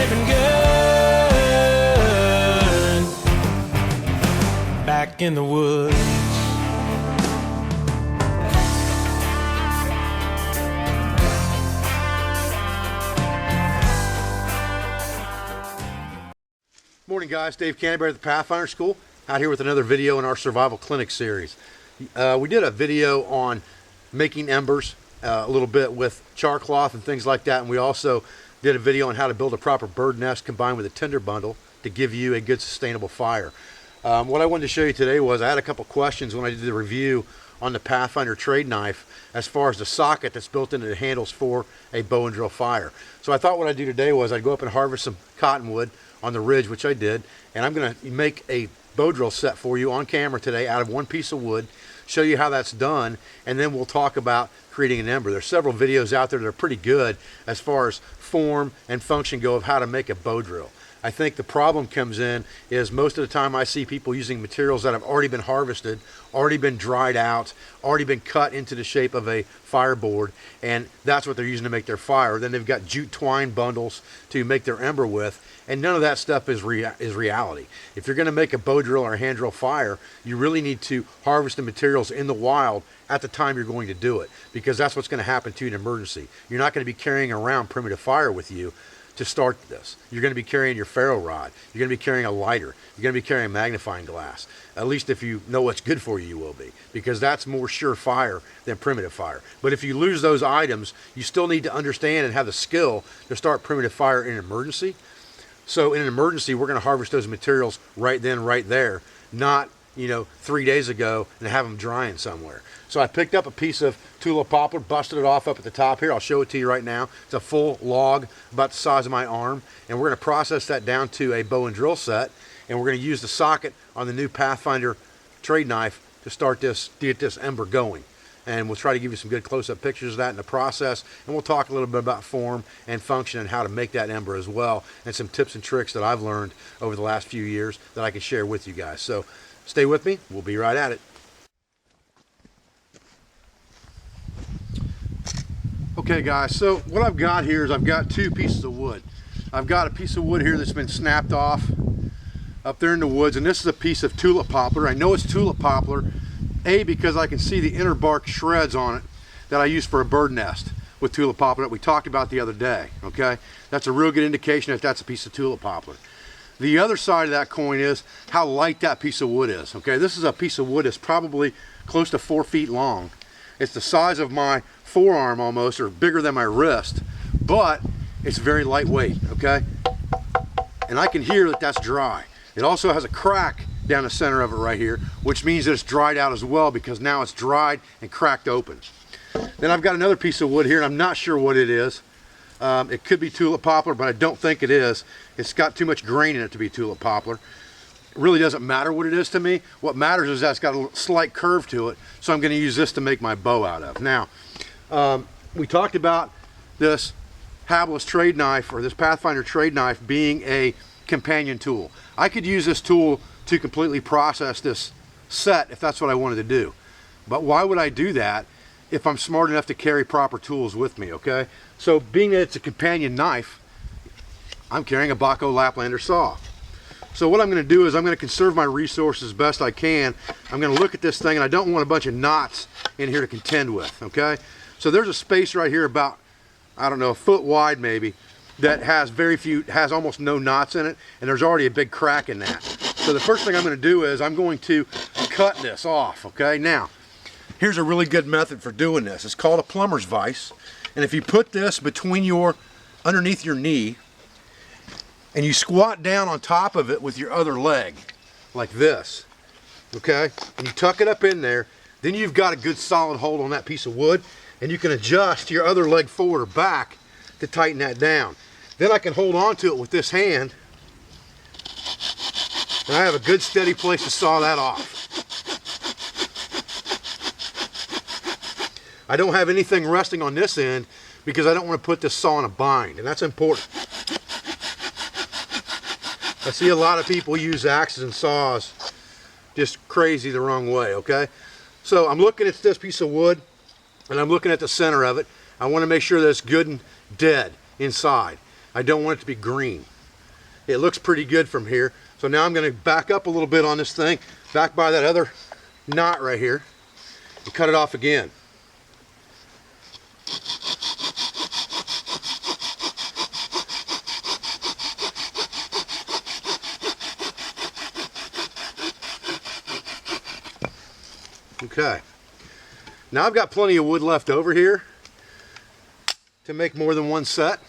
living good back in the woods. Morning guys, Dave Canterbury at the Pathfinder School, out here with another video in our Survival Clinic series. We did a video on making embers a little bit with char cloth and things like that, and we also did a video on how to build a proper bird nest combined with a tinder bundle to give you a good sustainable fire. What I wanted to show you today was I had a couple questions when I did the review on the Pathfinder trade knife as far as the socket that's built into the handles for a bow and drill fire. So I thought what I'd do today was I'd go up and harvest some cottonwood on the ridge, which I did, and I'm going to make a bow drill set for you on camera today out of one piece of wood, show you how that's done, and then we'll talk about creating an ember. There's several videos out there that are pretty good as far as form and function go of how to make a bow drill. I think the problem comes in is most of the time I see people using materials that have already been harvested, already been dried out, already been cut into the shape of a fireboard, and that's what they're using to make their fire. Then they've got jute twine bundles to make their ember with, and none of that stuff is reality. If you're going to make a bow drill or a hand drill fire, you really need to harvest the materials in the wild at the time you're going to do it, because that's what's going to happen to you in an emergency. You're not going to be carrying around primitive fire with you to start this. You're going to be carrying your ferro rod. You're going to be carrying a lighter. You're going to be carrying a magnifying glass. At least if you know what's good for you, you will be, because that's more surefire than primitive fire. But if you lose those items, you still need to understand and have the skill to start primitive fire in an emergency. So in an emergency, we're going to harvest those materials right then, right there, not 3 days ago and have them drying somewhere. So I picked up a piece of tulip poplar, busted it off up at the top here. I'll show it to you right now. It's a full log about the size of my arm, and we're going to process that down to a bow and drill set, and we're going to use the socket on the new Pathfinder trade knife to start this, to get this ember going. And we'll try to give you some good close-up pictures of that in the process, and we'll talk a little bit about form and function and how to make that ember as well, and some tips and tricks that I've learned over the last few years that I can share with you guys. So stay with me. We'll be right at it. Okay guys, so what I've got here is I've got two pieces of wood. I've got a piece of wood here that's been snapped off up there in the woods, and this is a piece of tulip poplar. I know it's tulip poplar, because I can see the inner bark shreds on it that I use for a bird nest with tulip poplar that we talked about the other day, okay? That's a real good indication that that's a piece of tulip poplar. The other side of that coin is how light that piece of wood is, okay? This is a piece of wood that's probably close to 4 feet long. It's the size of my forearm almost, or bigger than my wrist, but it's very lightweight, okay? And I can hear that that's dry. It also has a crack down the center of it right here, which means that it's dried out as well, because now it's dried and cracked open. Then I've got another piece of wood here, and I'm not sure what it is. It could be tulip poplar, but I don't think it is. It's got too much grain in it to be tulip poplar. It really doesn't matter what it is to me. What matters is that it's got a slight curve to it, so I'm going to use this to make my bow out of. Now, we talked about this Habless trade knife, or this Pathfinder trade knife, being a companion tool. I could use this tool to completely process this set if that's what I wanted to do. But why would I do that if I'm smart enough to carry proper tools with me, okay? So being that it's a companion knife, I'm carrying a Baco Laplander saw. So what I'm going to do is I'm going to conserve my resources as best I can. I'm going to look at this thing, and I don't want a bunch of knots in here to contend with, okay? So there's a space right here about, I don't know, a foot wide maybe, that has has almost no knots in it, and there's already a big crack in that. So the first thing I'm going to do is I'm going to cut this off, okay? Now, here's a really good method for doing this. It's called a plumber's vise, and if you put this underneath your knee, and you squat down on top of it with your other leg, like this, okay? And you tuck it up in there, then you've got a good solid hold on that piece of wood, and you can adjust your other leg forward or back to tighten that down. Then I can hold on to it with this hand, and I have a good steady place to saw that off. I don't have anything resting on this end because I don't want to put this saw in a bind, and that's important. I see a lot of people use axes and saws just crazy the wrong way, okay? So I'm looking at this piece of wood, and I'm looking at the center of it. I want to make sure that it's good and dead inside. I don't want it to be green, it looks pretty good from here. So now I'm going to back up a little bit on this thing, back by that other knot right here, and cut it off again. Okay, now I've got plenty of wood left over here to make more than one set.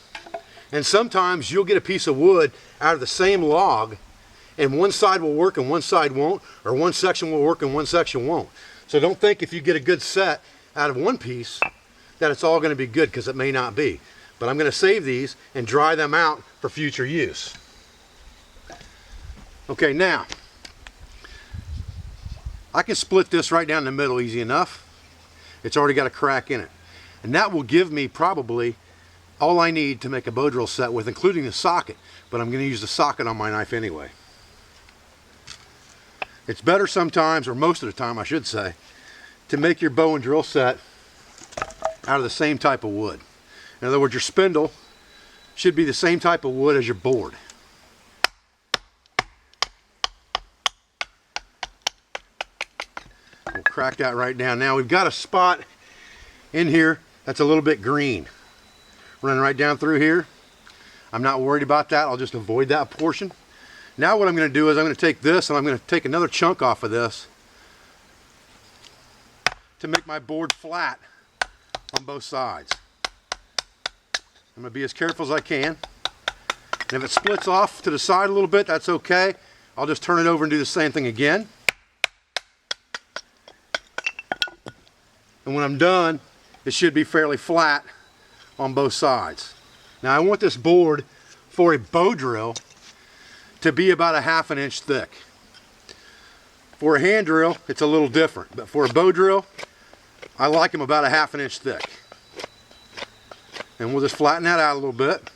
And sometimes you'll get a piece of wood out of the same log and one side will work and one side won't, or one section will work and one section won't. So don't think if you get a good set out of one piece that it's all going to be good, because it may not be. But I'm going to save these and dry them out for future use. Okay, now I can split this right down the middle easy enough. It's already got a crack in it. And that will give me probably all I need to make a bow drill set with, including the socket. But I'm going to use the socket on my knife anyway. It's better sometimes, or most of the time I should say, to make your bow and drill set out of the same type of wood. In other words, your spindle should be the same type of wood as your board. We'll crack that right down. Now we've got a spot in here that's a little bit green, running right down through here. I'm not worried about that. I'll just avoid that portion. Now what I'm going to do is I'm going to take this and I'm going to take another chunk off of this to make my board flat on both sides. I'm going to be as careful as I can. And if it splits off to the side a little bit, that's okay. I'll just turn it over and do the same thing again. And when I'm done, it should be fairly flat on both sides. Now I want this board for a bow drill to be about a ½ inch thick. For a hand drill, it's a little different, but for a bow drill, I like them about a ½ inch thick. And we'll just flatten that out a little bit.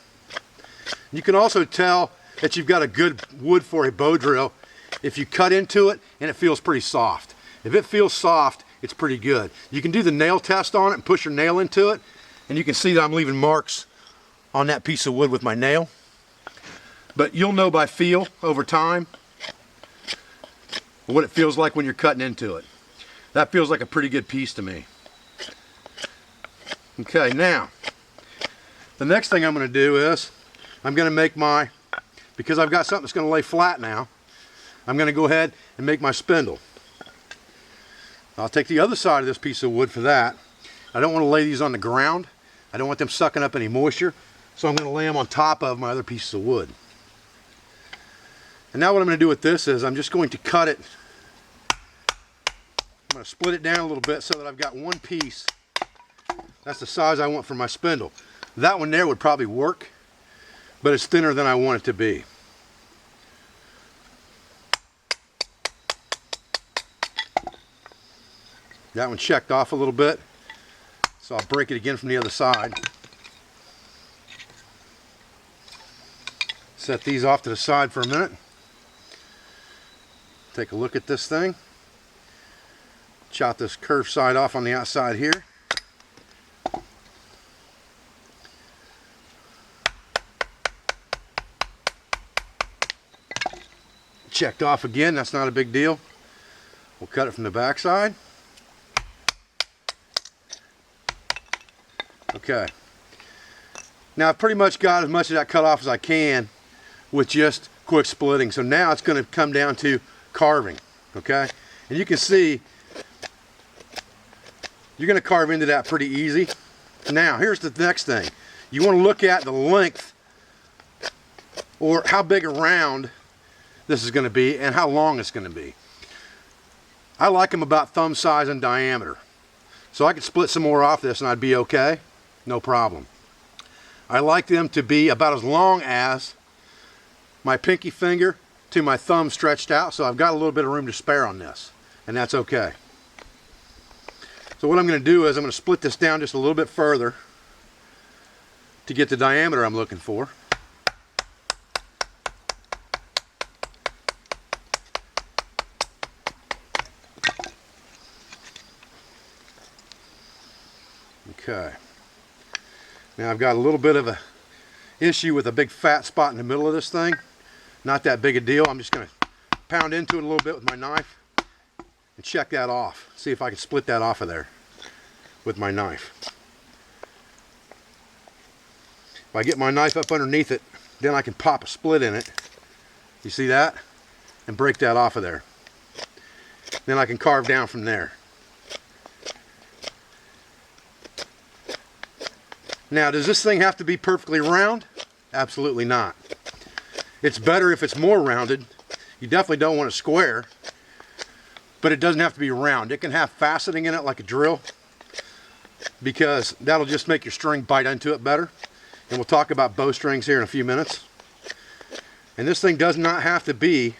You can also tell that you've got a good wood for a bow drill if you cut into it and it feels pretty soft. If it feels soft, it's pretty good. You can do the nail test on it and push your nail into it, and you can see that I'm leaving marks on that piece of wood with my nail. But you'll know by feel over time what it feels like when you're cutting into it. That feels like a pretty good piece to me. Okay, now the next thing I'm going to do is I'm going to make because I've got something that's going to lay flat now, I'm going to go ahead and make my spindle. I'll take the other side of this piece of wood for that. I don't want to lay these on the ground. I don't want them sucking up any moisture, so I'm going to lay them on top of my other pieces of wood. And now what I'm going to do with this is I'm just going to cut it. I'm going to split it down a little bit so that I've got one piece. That's the size I want for my spindle. That one there would probably work, but it's thinner than I want it to be. That one checked off a little bit, so I'll break it again from the other side. Set these off to the side for a minute. Take a look at this thing. Chop this curved side off on the outside here. Checked off again, that's not a big deal. We'll cut it from the back side. Okay. Now I've pretty much got as much of that cut off as I can with just quick splitting. So now it's going to come down to carving. Okay. And you can see you're going to carve into that pretty easy. Now here's the next thing. You want to look at the length, or how big a round this is going to be and how long it's going to be. I like them about thumb size in diameter. So I could split some more off this and I'd be okay. No problem. I like them to be about as long as my pinky finger to my thumb stretched out, so I've got a little bit of room to spare on this, and that's okay. So what I'm going to do is I'm going to split this down just a little bit further to get the diameter I'm looking for. Okay. Now I've got a little bit of a issue with a big fat spot in the middle of this thing. not that big a deal. I'm just going to pound into it a little bit with my knife and check that off. See if I can split that off of there with my knife. If I get my knife up underneath it, then I can pop a split in it. You see that? And break that off of there. Then I can carve down from there. Now, does this thing have to be perfectly round? Absolutely not. It's better if it's more rounded. You definitely don't want it square, but it doesn't have to be round. It can have faceting in it like a drill, because that'll just make your string bite into it better. And we'll talk about bowstrings here in a few minutes. And this thing does not have to be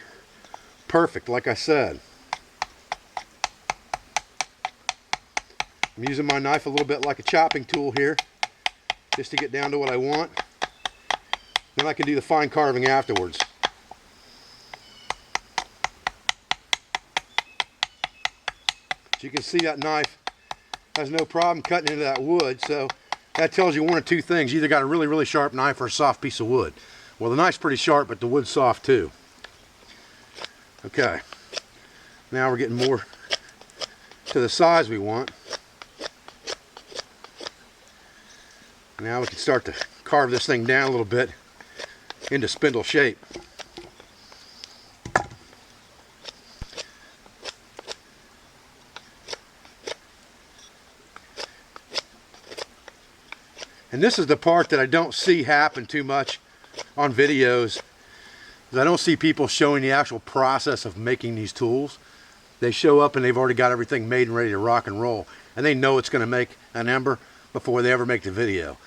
perfect, like I said. I'm using my knife a little bit like a chopping tool here, just to get down to what I want. Then I can do the fine carving afterwards. As you can see, that knife has no problem cutting into that wood, so that tells you one of two things. You either got a really, really sharp knife or a soft piece of wood. Well, the knife's pretty sharp, but the wood's soft too. Okay, now we're getting more to the size we want. Now we can start to carve this thing down a little bit into spindle shape. And this is the part that I don't see happen too much on videos. I don't see people showing the actual process of making these tools. They show up and they've already got everything made and ready to rock and roll. And they know it's going to make an ember before they ever make the video.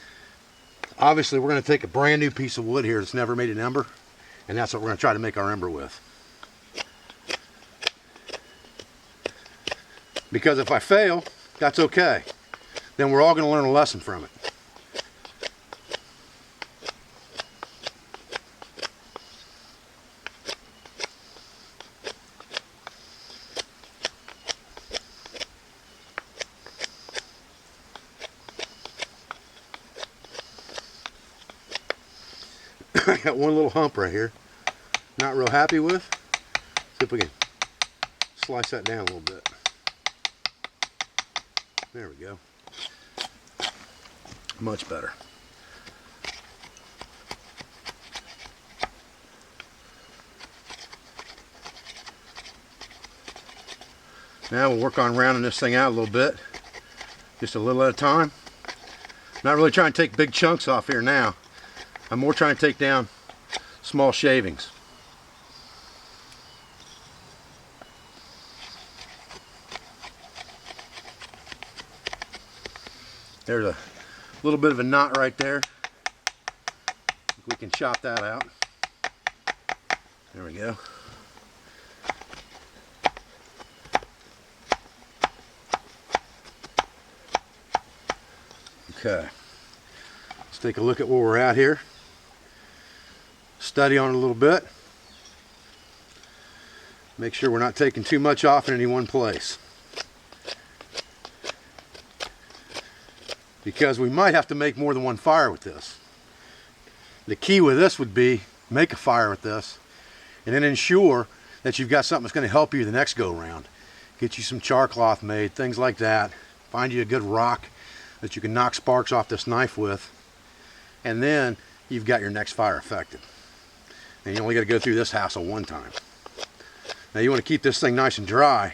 Obviously, we're going to take a brand new piece of wood here that's never made an ember, and that's what we're going to try to make our ember with. Because if I fail, that's okay. Then we're all going to learn a lesson from it. I got one little hump right here. Not real happy with. See if we can slice that down a little bit. There we go. Much better. Now we'll work on rounding this thing out a little bit. Just a little at a time. Not really trying to take big chunks off here now. I'm more trying to take down small shavings. There's a little bit of a knot right there. We can chop that out. There we go. Okay. Let's take a look at where we're at here. Study on it a little bit. Make sure we're not taking too much off in any one place. Because we might have to make more than one fire with this. The key with this would be make a fire with this and then ensure that you've got something that's going to help you the next go round. Get you some char cloth made, things like that. Find you a good rock that you can knock sparks off this knife with, and then you've got your next fire affected. And you only got to go through this hassle one time. Now you want to keep this thing nice and dry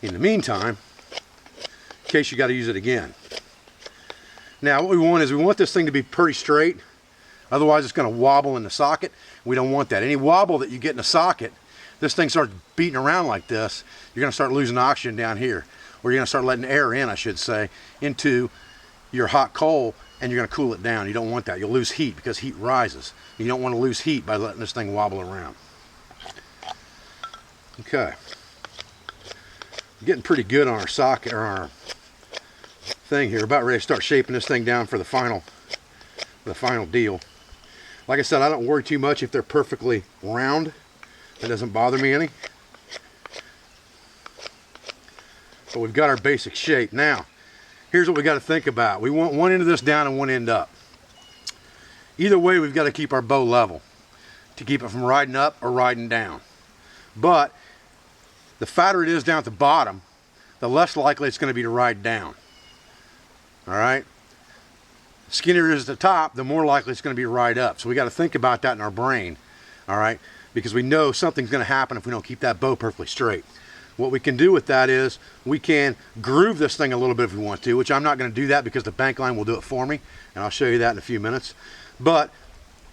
in the meantime, in case you got to use it again. Now what we want is we want this thing to be pretty straight, otherwise it's going to wobble in the socket. We don't want that. Any wobble that you get in the socket, this thing starts beating around like this, you're going to start losing oxygen down here, or you're going to start letting air in, I should say, into your hot coal, and you're going to cool it down. You don't want that. You'll lose heat because heat rises. You don't want to lose heat by letting this thing wobble around. Okay. Getting pretty good on our socket, or our thing here. About ready to start shaping this thing down for the final deal. Like I said, I don't worry too much if they're perfectly round. That doesn't bother me any. But we've got our basic shape. Now, here's what we got to think about. We want one end of this down and one end up. Either way, we've got to keep our bow level. to keep it from riding up or riding down. But the fatter it is down at the bottom, the less likely it's going to be to ride down. All right? The skinnier it is at the top, the more likely it's going to be to ride up. So we got to think about that in our brain. All right? Because we know something's going to happen if we don't keep that bow perfectly straight. What we can do with that is we can groove this thing a little bit if we want to, which I'm not going to do that because the bank line will do it for me, and I'll show you that in a few minutes. But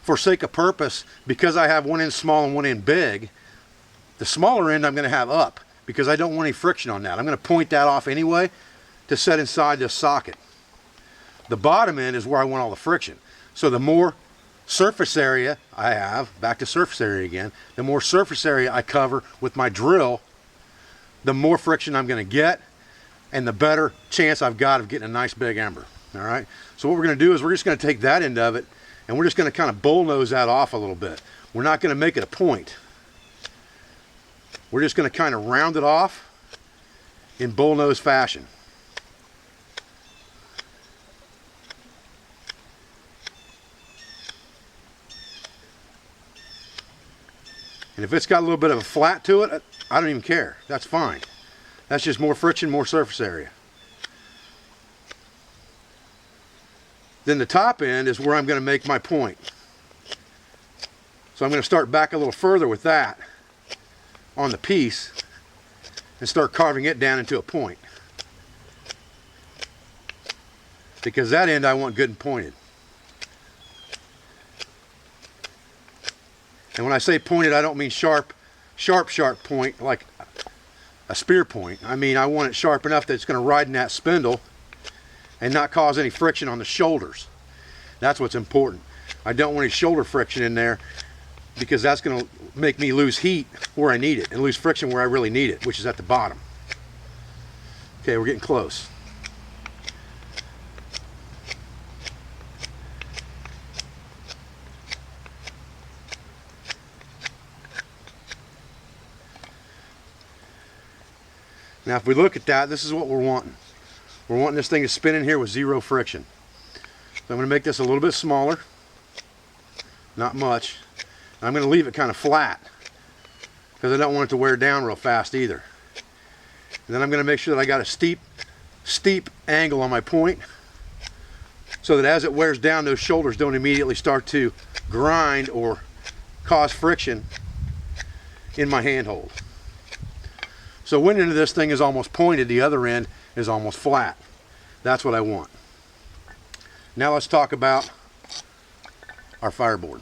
for sake of purpose, because I have one end small and one end big, the smaller end I'm going to have up because I don't want any friction on that. I'm going to point that off anyway to set inside this socket. The bottom end is where I want all the friction. So the more surface area I have, back to surface area again, the more surface area I cover with my drill, the more friction I'm going to get and the better chance I've got of getting a nice big ember. All right, so what we're going to do is we're just going to take that end of it and we're just going to kind of bullnose that off a little bit. We're not going to make it a point. We're just going to kind of round it off in bullnose fashion. And if it's got a little bit of a flat to it, I don't even care. That's fine. That's just more friction, more surface area. Then the top end is where I'm going to make my point. So I'm going to start back a little further with that on the piece and start carving it down into a point. Because that end I want good and pointed. And when I say pointed, I don't mean sharp point like a spear point. I mean I want it sharp enough that it's going to ride in that spindle and not cause any friction on the shoulders. That's what's important. I don't want any shoulder friction in there because that's going to make me lose heat where I need it and lose friction where I really need it, which is at the bottom. Okay, we're getting close. Now if we look at that, this is what we're wanting. We're wanting this thing to spin in here with zero friction. So I'm going to make this a little bit smaller, not much. I'm going to leave it kind of flat because I don't want it to wear down real fast either. And then I'm going to make sure that I got a steep angle on my point so that as it wears down, those shoulders don't immediately start to grind or cause friction in my handhold. So one end of this thing is almost pointed, the other end is almost flat. That's what I want. Now let's talk about our fireboard.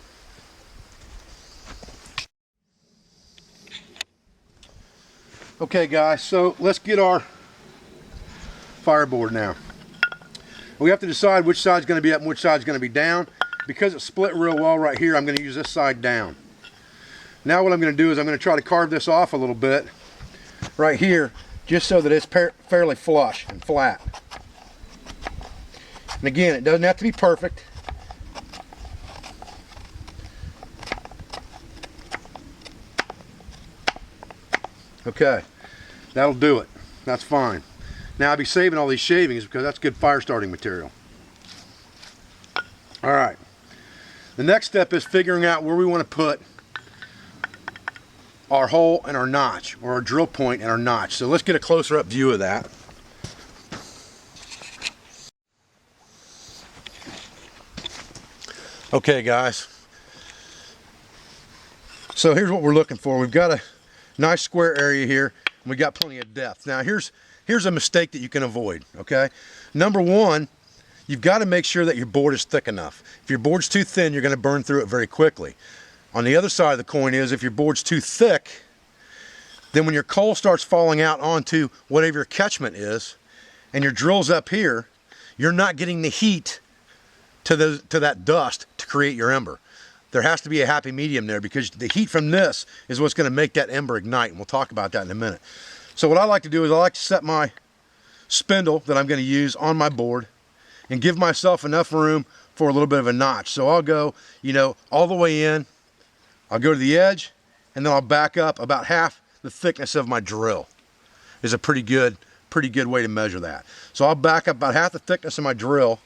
Okay guys, so let's get our fireboard now. We have to decide which side's going to be up and which side's going to be down. Because it's split real well right here, I'm going to use this side down. Now what I'm going to do is I'm going to try to carve this off a little bit right here, just so that it's fairly flush and flat. And again, it doesn't have to be perfect. Okay, that'll do it. That's fine. Now I'll be saving all these shavings because that's good fire starting material. All right. The next step is figuring out where we want to put our hole and our notch, or our drill point and our notch. So let's get a closer up view of that. Okay guys, so here's what we're looking for. We've got a nice square area here and we got plenty of depth. Now here's a mistake that you can avoid. Okay, number one, you've got to make sure that your board is thick enough. If your board's too thin, you're going to burn through it very quickly. On the other side of the coin is if your board's too thick, then when your coal starts falling out onto whatever your catchment is and your drill's up here, you're not getting the heat to that dust to create your ember. There has to be a happy medium there because the heat from this is what's going to make that ember ignite, and we'll talk about that in a minute. So what I like to do is I like to set my spindle that I'm going to use on my board and give myself enough room for a little bit of a notch. So I'll go, all the way in. I'll go to the edge and then I'll back up about half the thickness of my drill. Is a pretty good way to measure that. So I'll back up about half the thickness of my drill.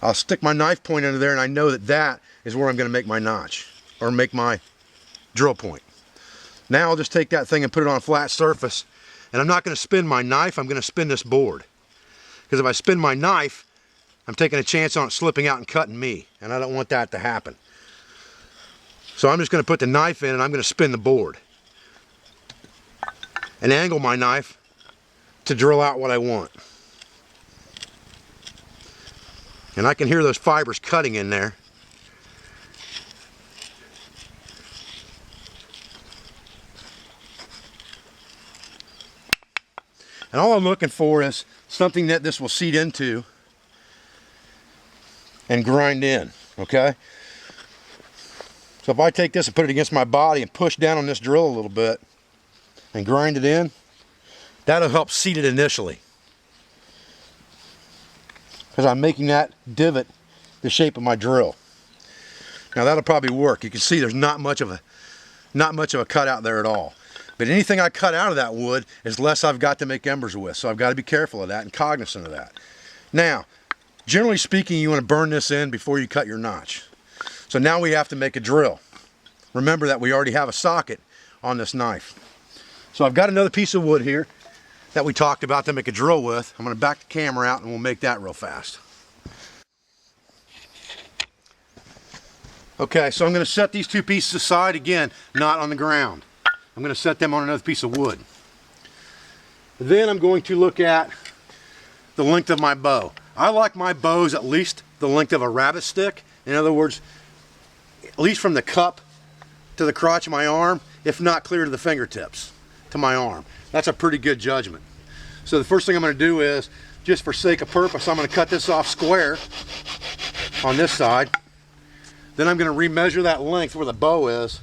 I'll stick my knife point into there and I know that that is where I'm going to make my notch. or make my drill point. Now I'll just take that thing and put it on a flat surface, and I'm not going to spin my knife, I'm going to spin this board. Because if I spin my knife, I'm taking a chance on it slipping out and cutting me, and I don't want that to happen. So I'm just going to put the knife in and I'm going to spin the board and angle my knife to drill out what I want. And I can hear those fibers cutting in there. And all I'm looking for is something that this will seat into and grind in, okay? So if I take this and put it against my body and push down on this drill a little bit and grind it in, that'll help seat it initially. Because I'm making that divot the shape of my drill. Now that'll probably work. You can see there's not much of a cutout there at all. But anything I cut out of that wood is less I've got to make embers with. So I've got to be careful of that and cognizant of that. Now, generally speaking, you want to burn this in before you cut your notch. So now we have to make a drill. Remember that we already have a socket on this knife. So I've got another piece of wood here that we talked about to make a drill with. I'm going to back the camera out and we'll make that real fast. Okay, so I'm going to set these two pieces aside, again, not on the ground. I'm going to set them on another piece of wood. Then I'm going to look at the length of my bow. I like my bows at least the length of a rabbit stick. In other words, at least from the cup to the crotch of my arm, if not clear to the fingertips to my arm. That's a pretty good judgment. So the first thing I'm going to do is, just for sake of purpose, I'm going to cut this off square on this side. Then I'm going to remeasure that length where the bow is,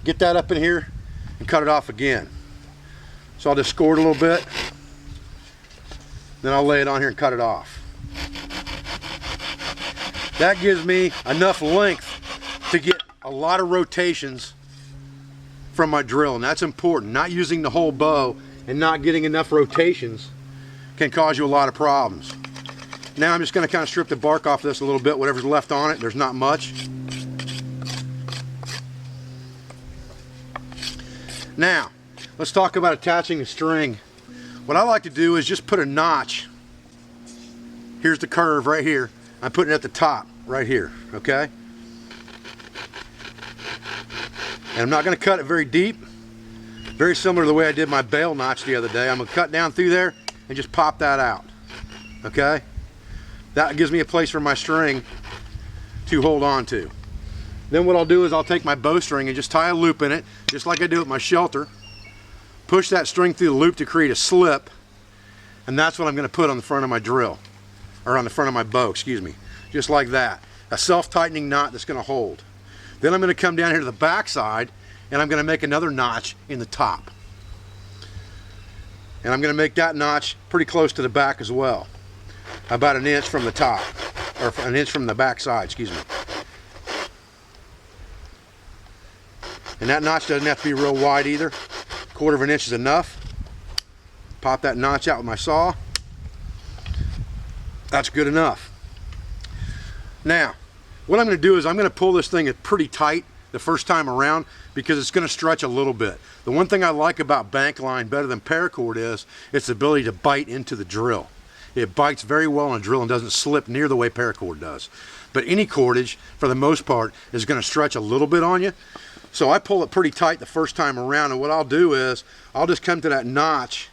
get that up in here, and cut it off again. So I'll just score it a little bit, then I'll lay it on here and cut it off. That gives me enough length to get a lot of rotations from my drill, and that's important. Not using the whole bow and not getting enough rotations can cause you a lot of problems. Now I'm just going to kind of strip the bark off this a little bit, whatever's left on it. There's not much. Now, let's talk about attaching the string. What I like to do is just put a notch. Here's the curve right here. I'm putting it at the top right here, okay? And I'm not going to cut it very deep. Very similar to the way I did my bail notch the other day. I'm going to cut down through there and just pop that out, okay? That gives me a place for my string to hold on to. Then what I'll do is I'll take my bowstring and just tie a loop in it, just like I do with my shelter. Push that string through the loop to create a slip, and that's what I'm going to put on the front of my drill, or on the front of my bow, excuse me. Just like that. A self-tightening knot that's going to hold. Then I'm going to come down here to the back side, and I'm going to make another notch in the top. And I'm going to make that notch pretty close to the back as well. About an inch from the top, or an inch from the back side, excuse me. And that notch doesn't have to be real wide either. 1/4 of an inch is enough. Pop that notch out with my saw. That's good enough. Now, what I'm going to do is I'm going to pull this thing pretty tight the first time around because it's going to stretch a little bit. The one thing I like about bank line better than paracord is its ability to bite into the drill. It bites very well on a drill and doesn't slip near the way paracord does. But any cordage, for the most part, is going to stretch a little bit on you. So I pull it pretty tight the first time around, and what I'll do is I'll just come to that notch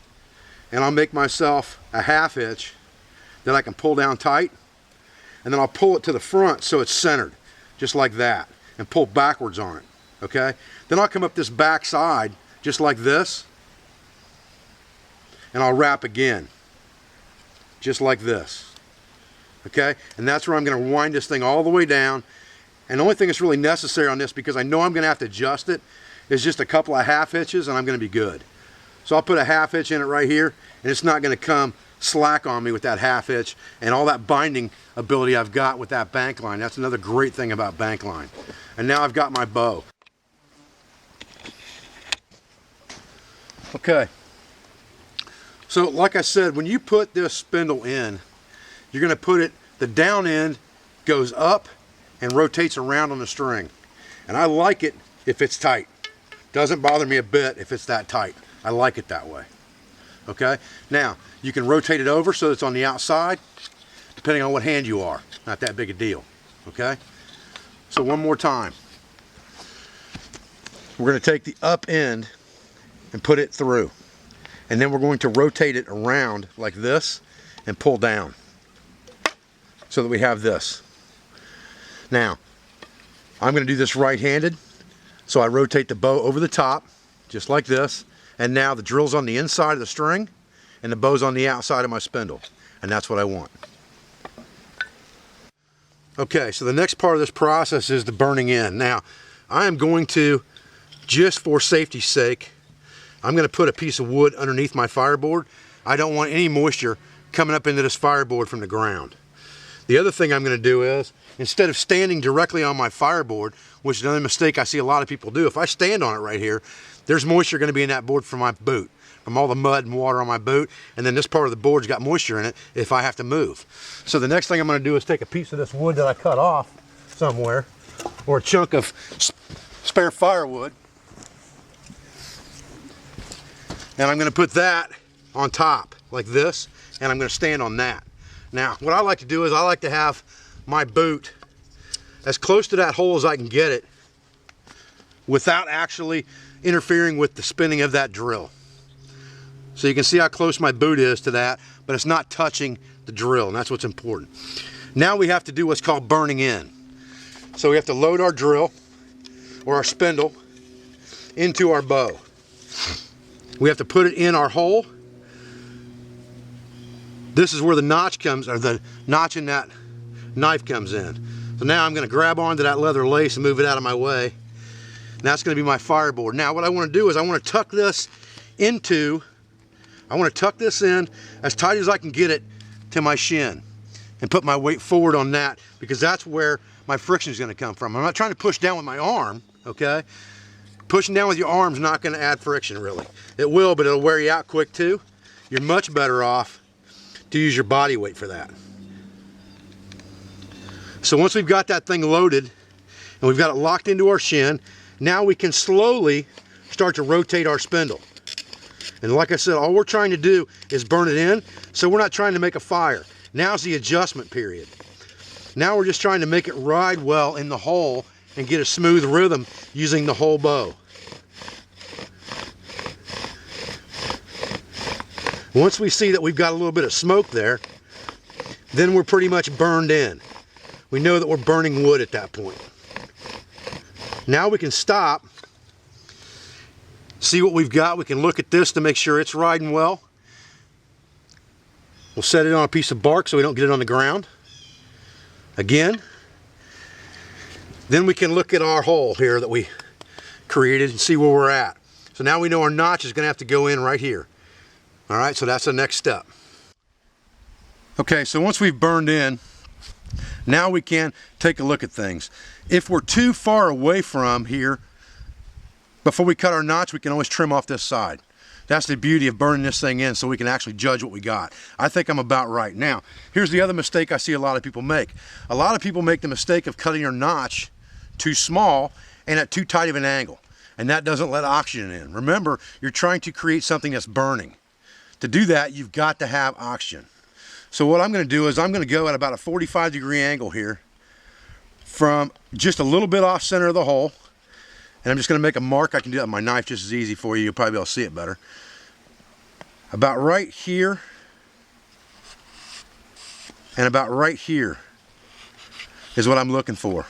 and I'll make myself a 1/2 inch that I can pull down tight, and then I'll pull it to the front so it's centered, just like that, and pull backwards on it, okay? Then I'll come up this back side just like this, and I'll wrap again, just like this, okay? And that's where I'm going to wind this thing all the way down. And the only thing that's really necessary on this, because I know I'm going to have to adjust it, is just a couple of 1/2 inches, and I'm going to be good. So I'll put a 1/2 inch in it right here, and it's not going to come slack on me with that 1/2 inch and all that binding ability I've got with that bank line. That's another great thing about bank line. And now I've got my bow. Okay. So like I said, when you put this spindle in, you're going to put it, the down end goes up and rotates around on the string. And I like it if it's tight. Doesn't bother me a bit if it's that tight. I like it that way. Okay, now you can rotate it over so it's on the outside, depending on what hand you are. Not that big a deal. Okay, so one more time. We're going to take the up end and put it through, and then we're going to rotate it around like this and pull down so that we have this. Now I'm going to do this right-handed, so I rotate the bow over the top just like this, and now the drill's on the inside of the string and the bow's on the outside of my spindle, and that's what I want. Okay, so the next part of this process is the burning in. Now I am going to, just for safety's sake, I'm going to put a piece of wood underneath my fireboard. I don't want any moisture coming up into this fireboard from the ground. The other thing I'm going to do is, instead of standing directly on my fireboard, which is another mistake I see a lot of people do, if I stand on it right here, there's moisture going to be in that board from my boot, from all the mud and water on my boot, and then this part of the board's got moisture in it if I have to move. So the next thing I'm going to do is take a piece of this wood that I cut off somewhere, or a chunk of spare firewood, and I'm going to put that on top like this, and I'm going to stand on that. Now what I like to do is I like to have my boot as close to that hole as I can get it without actually interfering with the spinning of that drill. So you can see how close my boot is to that, but it's not touching the drill, and that's what's important. Now we have to do what's called burning in. So we have to load our drill or our spindle into our bow. We have to put it in our hole. This is where the notch comes, or the notch in that knife comes in. So now I'm going to grab onto that leather lace and move it out of my way. And that's going to be my fireboard. Now what I want to do is I want to tuck this in as tight as I can get it to my shin, and put my weight forward on that, because that's where my friction is going to come from. I'm not trying to push down with my arm, okay? Pushing down with your arm is not going to add friction, really. It will, but it'll wear you out quick too. You're much better off to use your body weight for that. So once we've got that thing loaded and we've got it locked into our shin, now we can slowly start to rotate our spindle. And like I said, all we're trying to do is burn it in, so we're not trying to make a fire. Now's the adjustment period. Now we're just trying to make it ride well in the hole and get a smooth rhythm using the whole bow. Once we see that we've got a little bit of smoke there, then we're pretty much burned in. We know that we're burning wood at that point. Now we can stop, see what we've got. We can look at this to make sure it's riding well. We'll set it on a piece of bark so we don't get it on the ground. Again. Then we can look at our hole here that we created and see where we're at. So now we know our notch is going to have to go in right here. All right, so that's the next step. Okay, so once we've burned in, now we can take a look at things. If we're too far away from here, before we cut our notch, we can always trim off this side. That's the beauty of burning this thing in, so we can actually judge what we got. I think I'm about right. Now, here's the other mistake I see a lot of people make. A lot of people make the mistake of cutting their notch too small and at too tight of an angle, and that doesn't let oxygen in. Remember, you're trying to create something that's burning. To do that, you've got to have oxygen. So what I'm going to do is I'm going to go at about a 45-degree angle here from just a little bit off center of the hole, and I'm just going to make a mark. I can do that with my knife just as easy for you. You'll probably be able to see it better. About right here and about right here is what I'm looking for.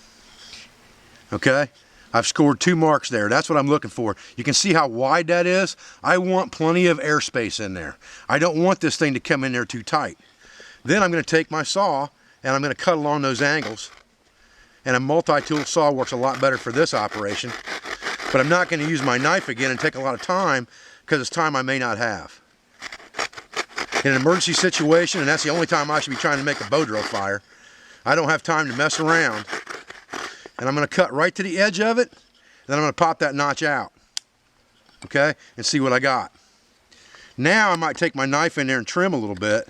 Okay? I've scored 2 marks there. That's what I'm looking for. You can see how wide that is. I want plenty of airspace in there. I don't want this thing to come in there too tight. Then I'm going to take my saw and I'm going to cut along those angles. And a multi-tool saw works a lot better for this operation. But I'm not going to use my knife again and take a lot of time, because it's time I may not have. In an emergency situation, and that's the only time I should be trying to make a bow drill fire, I don't have time to mess around. And I'm going to cut right to the edge of it, and then I'm going to pop that notch out, okay, and see what I got. Now I might take my knife in there and trim a little bit,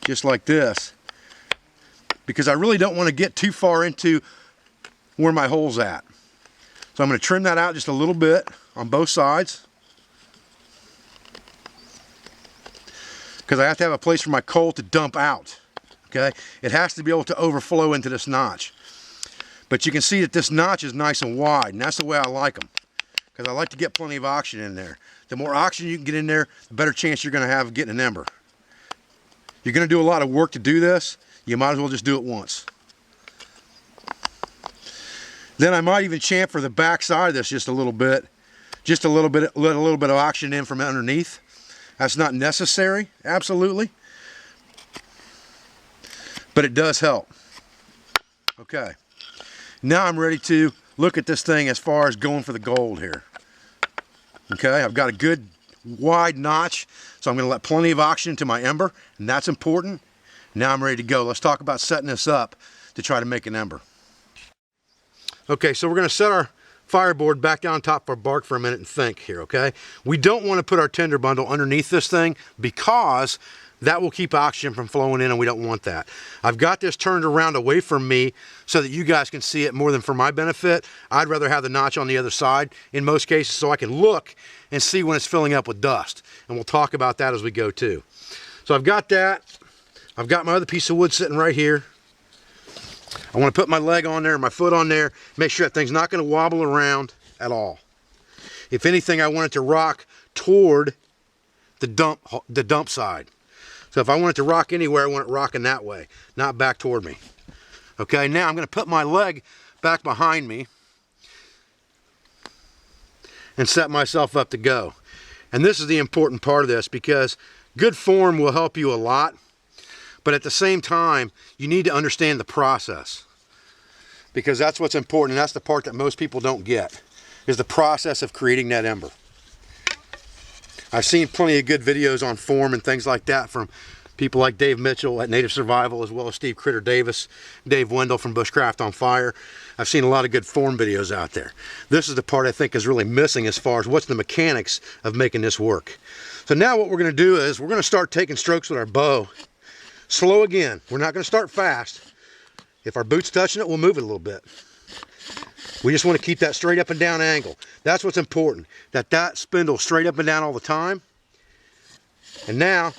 just like this, because I really don't want to get too far into where my hole's at. So I'm going to trim that out just a little bit on both sides, because I have to have a place for my coal to dump out. Okay, it has to be able to overflow into this notch. But you can see that this notch is nice and wide, and that's the way I like them, because I like to get plenty of oxygen in there. The more oxygen you can get in there, the better chance you're going to have of getting an ember. You're going to do a lot of work to do this. You might as well just do it once. Then I might even chamfer the back side of this just a little bit. Just a little bit, let a little bit of oxygen in from underneath. That's not necessary, absolutely. But it does help. Okay. Now I'm ready to look at this thing as far as going for the gold here. Okay, I've got a good wide notch, so I'm going to let plenty of oxygen to my ember, and that's important. Now I'm ready to go. Let's talk about setting this up to try to make an ember. Okay, so we're going to set our fireboard back down on top of our bark for a minute and think here, okay? We don't want to put our tinder bundle underneath this thing, because that will keep oxygen from flowing in, and we don't want that. I've got this turned around away from me so that you guys can see it more than for my benefit. I'd rather have the notch on the other side in most cases, so I can look and see when it's filling up with dust. And we'll talk about that as we go too. So I've got that. I've got my other piece of wood sitting right here. I want to put my leg on there, my foot on there, make sure that thing's not going to wobble around at all. If anything, I want it to rock toward the dump side. So if I want it to rock anywhere, I want it rocking that way, not back toward me. Okay, now I'm going to put my leg back behind me and set myself up to go. And this is the important part of this, because good form will help you a lot, but at the same time, you need to understand the process, because that's what's important, and that's the part that most people don't get, is the process of creating that ember. I've seen plenty of good videos on form and things like that from people like Dave Mitchell at Native Survival, as well as Steve Critter Davis, Dave Wendell from Bushcraft on Fire. I've seen a lot of good form videos out there. This is the part I think is really missing as far as what's the mechanics of making this work. So now what we're going to do is we're going to start taking strokes with our bow. Slow again. We're not going to start fast. If our boot's touching it, we'll move it a little bit. We just want to keep that straight up and down angle. That's what's important, that spindle straight up and down all the time. And now,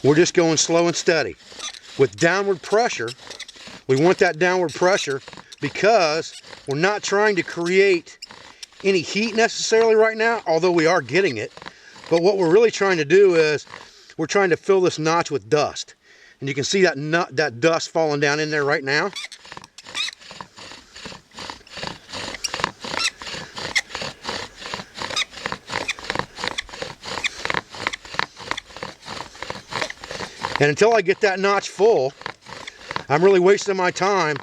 we're just going slow and steady. With downward pressure, we want that downward pressure because we're not trying to create any heat necessarily right now, although we are getting it. But what we're really trying to do is, we're trying to fill this notch with dust. And you can see that dust falling down in there right now. And until I get that notch full, I'm really wasting my time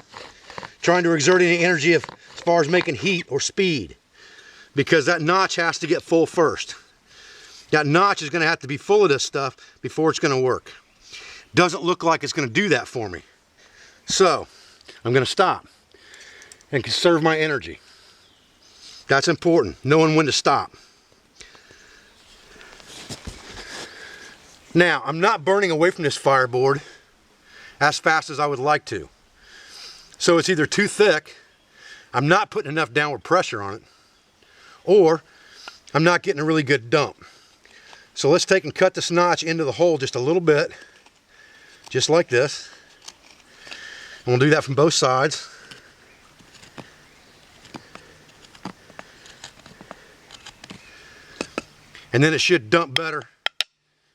trying to exert any energy as far as making heat or speed, because that notch has to get full first. That notch is going to have to be full of this stuff before it's going to work. Doesn't look like it's going to do that for me. So I'm going to stop and conserve my energy. That's important, knowing when to stop. Now, I'm not burning away from this fireboard as fast as I would like to. So it's either too thick, I'm not putting enough downward pressure on it, or I'm not getting a really good dump. So let's take and cut this notch into the hole just a little bit, just like this. And we'll do that from both sides. And then it should dump better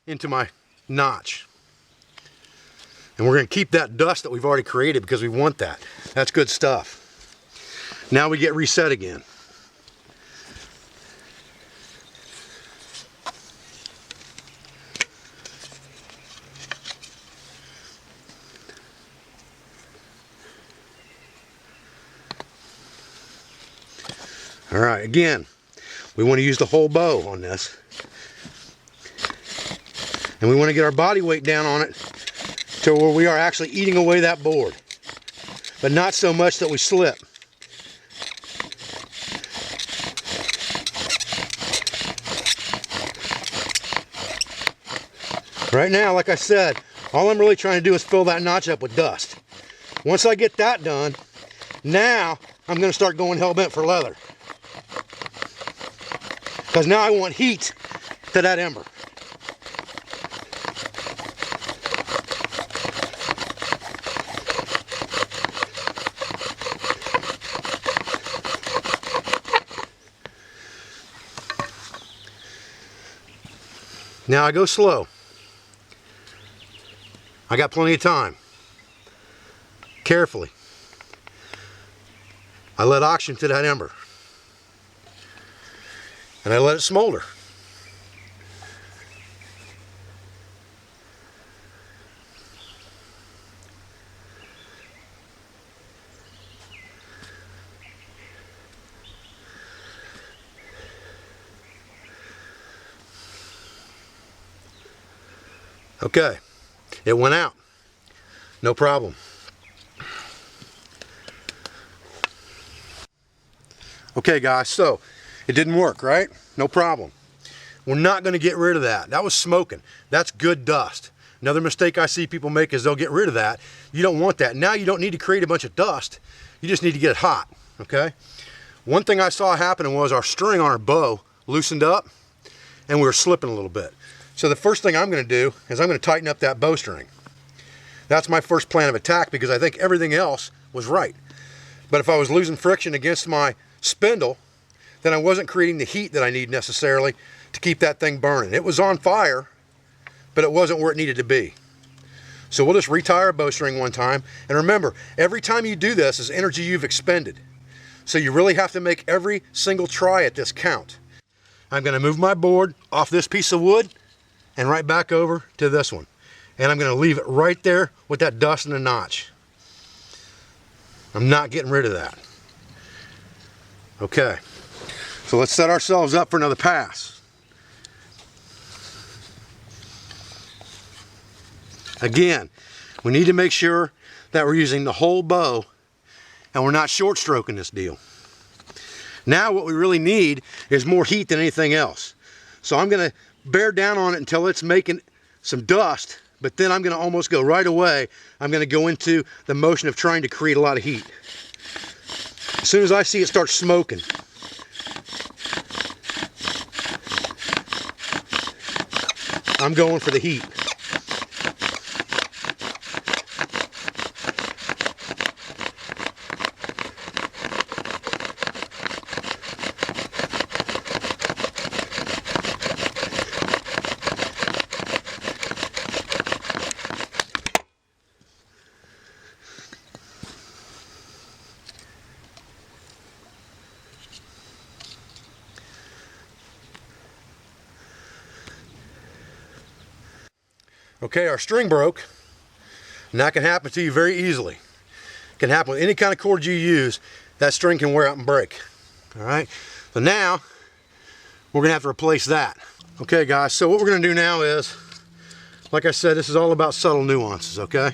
into my notch. And we're going to keep that dust that we've already created because we want that. That's good stuff. Now we get reset again. All right, again, we want to use the whole bow on this. And we want to get our body weight down on it to where we are actually eating away that board, but not so much that we slip. Right now, like I said, all I'm really trying to do is fill that notch up with dust. Once I get that done, now I'm going to start going hell-bent for leather. Because now I want heat to that ember. Now I go slow. I got plenty of time. Carefully. I let oxygen to that ember. And I let it smolder. Okay, it went out. No problem. Okay guys, so it didn't work, right? No problem. We're not going to get rid of that. That was smoking. That's good dust. Another mistake I see people make is they'll get rid of that. You don't want that. Now you don't need to create a bunch of dust. You just need to get it hot, okay? One thing I saw happening was our string on our bow loosened up and we were slipping a little bit. So the first thing I'm going to do is I'm going to tighten up that bowstring. That's my first plan of attack because I think everything else was right. But if I was losing friction against my spindle, then I wasn't creating the heat that I need necessarily to keep that thing burning. It was on fire, but it wasn't where it needed to be. So we'll just retie our bowstring one time. And remember, every time you do this is energy you've expended. So you really have to make every single try at this count. I'm going to move my board off this piece of wood and right back over to this one. And I'm going to leave it right there with that dust and the notch. I'm not getting rid of that. Okay, so let's set ourselves up for another pass. Again, we need to make sure that we're using the whole bow and we're not short stroking this deal. Now what we really need is more heat than anything else. So I'm going to bear down on it until it's making some dust, but then I'm going to almost go right away. I'm going to go into the motion of trying to create a lot of heat. As soon as I see it start smoking, I'm going for the heat. Okay, our string broke, and that can happen to you very easily. It can happen with any kind of cord you use. That string can wear out and break. All right, so now we're gonna have to replace that. Okay guys, so what we're gonna do now is, like I said, this is all about subtle nuances, okay?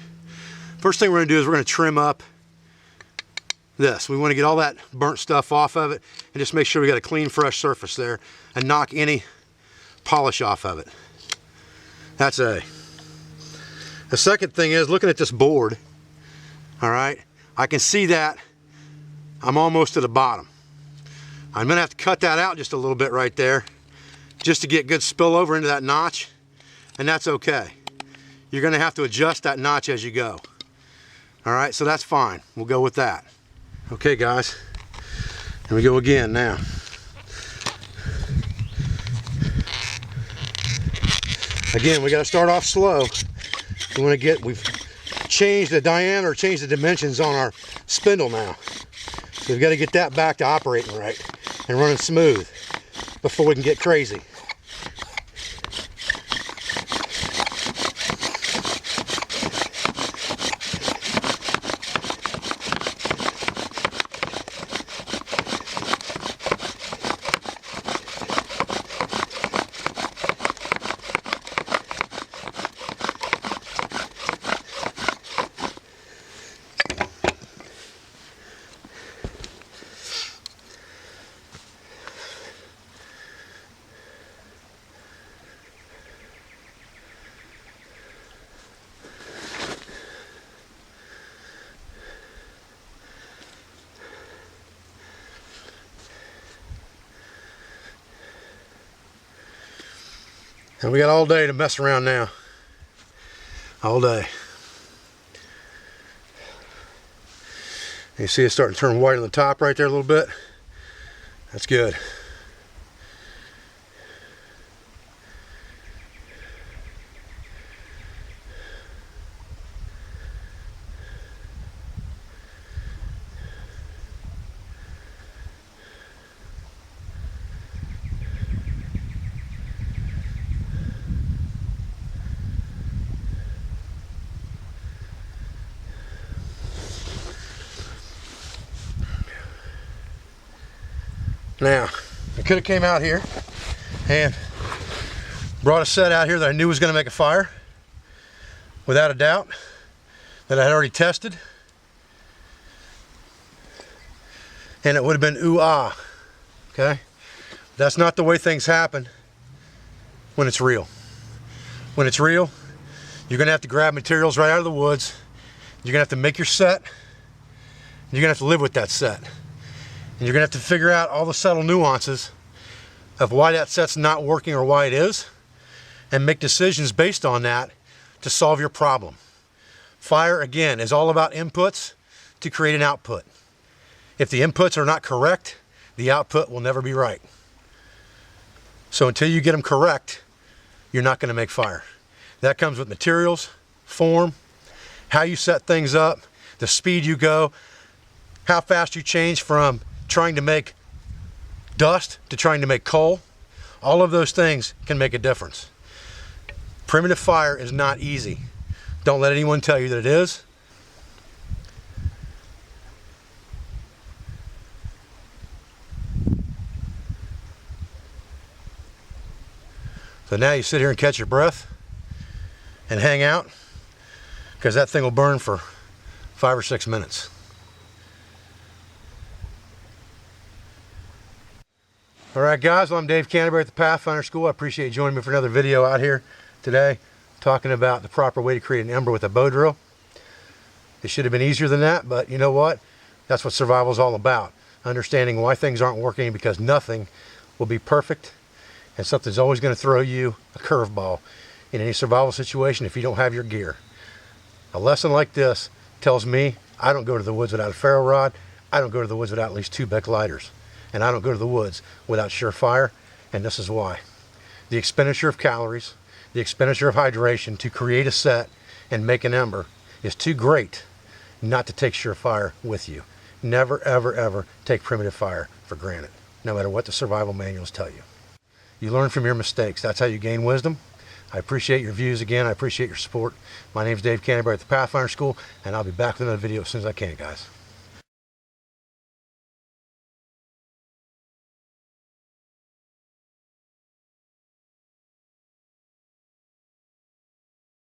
First thing we're gonna do is we're gonna trim up this. We wanna get all that burnt stuff off of it and just make sure we got a clean, fresh surface there and knock any polish off of it. That's A. The second thing is looking at this board, all right, I can see that I'm almost to the bottom. I'm gonna have to cut that out just a little bit right there just to get good spill over into that notch, and that's okay. You're gonna have to adjust that notch as you go. All right, so that's fine. We'll go with that. Okay guys, here we go again now. Again, we gotta start off slow. We've changed the diameter, changed the dimensions on our spindle now. So we've got to get that back to operating right and running smooth before we can get crazy. And we got all day to mess around now. All day. You see it starting to turn white on the top right there a little bit. That's good. Now, I could have came out here and brought a set out here that I knew was going to make a fire, without a doubt, that I had already tested, and it would have been ooh-ah, okay? That's not the way things happen when it's real. When it's real, you're going to have to grab materials right out of the woods, you're going to have to make your set, and you're going to have to live with that set. And you're going to have to figure out all the subtle nuances of why that set's not working or why it is, and make decisions based on that to solve your problem. Fire, again, is all about inputs to create an output. If the inputs are not correct, the output will never be right. So until you get them correct, you're not going to make fire. That comes with materials, form, how you set things up, the speed you go, how fast you change from trying to make dust to trying to make coal. All of those things can make a difference. Primitive fire is not easy. Don't let anyone tell you that it is. So now you sit here and catch your breath and hang out, because that thing will burn for 5 or 6 minutes. Alright guys, well, I'm Dave Canterbury at the Pathfinder School. I appreciate you joining me for another video out here today, talking about the proper way to create an ember with a bow drill. It should have been easier than that, but you know what? That's what survival is all about. Understanding why things aren't working, because nothing will be perfect, and something's always going to throw you a curveball in any survival situation if you don't have your gear. A lesson like this tells me I don't go to the woods without a ferro rod. I don't go to the woods without at least 2 Bic lighters. And I don't go to the woods without surefire, and this is why. The expenditure of calories, the expenditure of hydration to create a set and make an ember is too great not to take surefire with you. Never, ever, ever take primitive fire for granted, no matter what the survival manuals tell you. You learn from your mistakes. That's how you gain wisdom. I appreciate your views again. I appreciate your support. My name is Dave Canterbury at the Pathfinder School, and I'll be back with another video as soon as I can, guys.